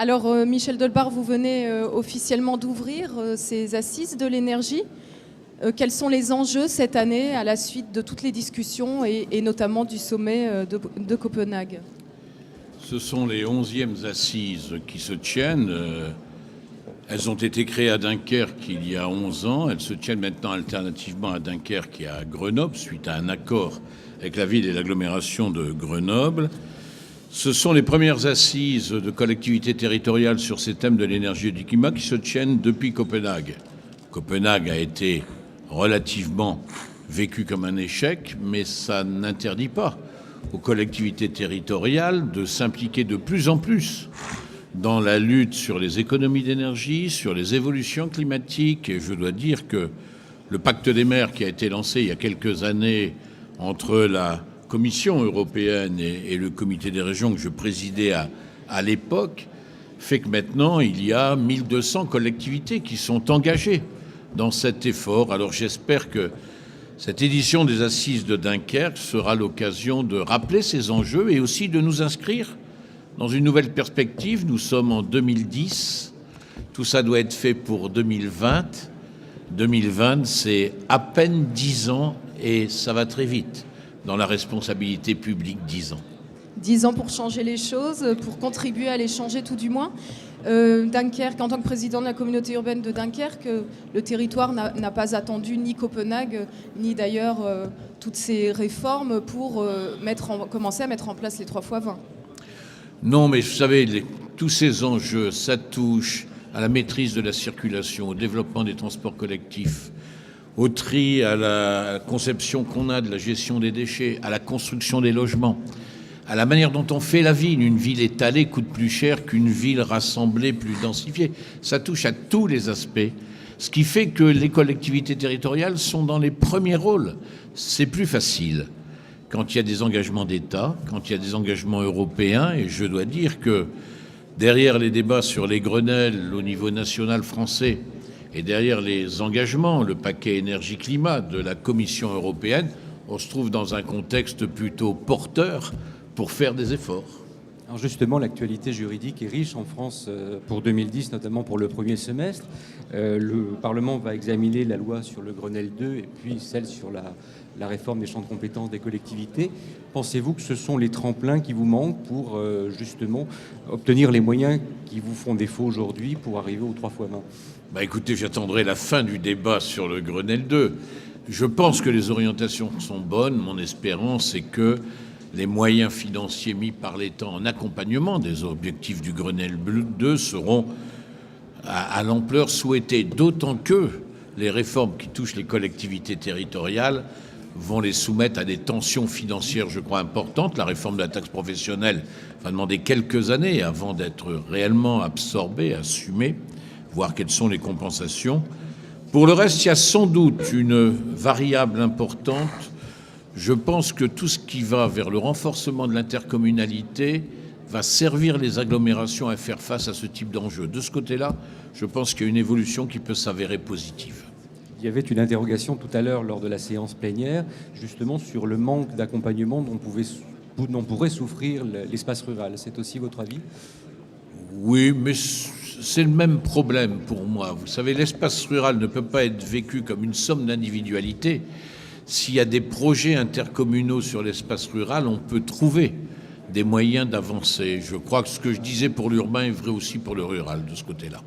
Alors, Michel Delbarre, vous venez officiellement d'ouvrir ces assises de l'énergie. Quels sont les enjeux cette année à la suite de toutes les discussions et notamment du sommet de Copenhague ? Ce sont les 11e assises qui se tiennent. Elles ont été créées à Dunkerque il y a 11 ans. Elles se tiennent maintenant alternativement à Dunkerque et à Grenoble, suite à un accord avec la ville et l'agglomération de Grenoble. Ce sont les premières assises de collectivités territoriales sur ces thèmes de l'énergie et du climat qui se tiennent depuis Copenhague. Copenhague a été relativement vécu comme un échec, mais ça n'interdit pas aux collectivités territoriales de s'impliquer de plus en plus dans la lutte sur les économies d'énergie, sur les évolutions climatiques. Et je dois dire que le pacte des maires qui a été lancé il y a quelques années entre la Commission européenne et le comité des régions que je présidais à l'époque fait que maintenant il y a 1200 collectivités qui sont engagées dans cet effort. Alors j'espère que cette édition des Assises de Dunkerque sera l'occasion de rappeler ces enjeux et aussi de nous inscrire dans une nouvelle perspective. Nous sommes en 2010, tout ça doit être fait pour 2020. 2020, c'est à peine 10 ans et ça va très vite dans la responsabilité publique, 10 ans. 10 ans pour changer les choses, pour contribuer à les changer tout du moins. Dunkerque, en tant que président de la communauté urbaine de Dunkerque, le territoire n'a pas attendu ni Copenhague, ni d'ailleurs toutes ces réformes pour commencer à mettre en place les 3x20. Non, mais vous savez, tous ces enjeux, ça touche à la maîtrise de la circulation, au développement des transports collectifs, au tri, à la conception qu'on a de la gestion des déchets, à la construction des logements, à la manière dont on fait la ville. Une ville étalée coûte plus cher qu'une ville rassemblée, plus densifiée. Ça touche à tous les aspects, ce qui fait que les collectivités territoriales sont dans les premiers rôles. C'est plus facile quand il y a des engagements d'État, quand il y a des engagements européens, et je dois dire que derrière les débats sur les Grenelles au niveau national français et derrière les engagements, le paquet énergie-climat de la Commission européenne, on se trouve dans un contexte plutôt porteur pour faire des efforts. Alors justement, l'actualité juridique est riche en France pour 2010, notamment pour le premier semestre. Le Parlement va examiner la loi sur le Grenelle 2 et puis celle sur la réforme des champs de compétences des collectivités. Pensez-vous que ce sont les tremplins qui vous manquent pour justement obtenir les moyens qui vous font défaut aujourd'hui pour arriver aux 3x20 ? Écoutez, j'attendrai la fin du débat sur le Grenelle 2. Je pense que les orientations sont bonnes. Mon espérance est que les moyens financiers mis par l'État en accompagnement des objectifs du Grenelle 2 seront à l'ampleur souhaitée, d'autant que les réformes qui touchent les collectivités territoriales vont les soumettre à des tensions financières, je crois, importantes. La réforme de la taxe professionnelle va demander quelques années avant d'être réellement absorbée, assumée, voir quelles sont les compensations. Pour le reste, il y a sans doute une variable importante. Je pense que tout ce qui va vers le renforcement de l'intercommunalité va servir les agglomérations à faire face à ce type d'enjeu. De ce côté-là, je pense qu'il y a une évolution qui peut s'avérer positive. Il y avait une interrogation tout à l'heure lors de la séance plénière, justement sur le manque d'accompagnement dont pourrait souffrir l'espace rural. C'est aussi votre avis ? Oui, mais c'est le même problème pour moi. Vous savez, l'espace rural ne peut pas être vécu comme une somme d'individualités. S'il y a des projets intercommunaux sur l'espace rural, on peut trouver des moyens d'avancer. Je crois que ce que je disais pour l'urbain est vrai aussi pour le rural, de ce côté-là.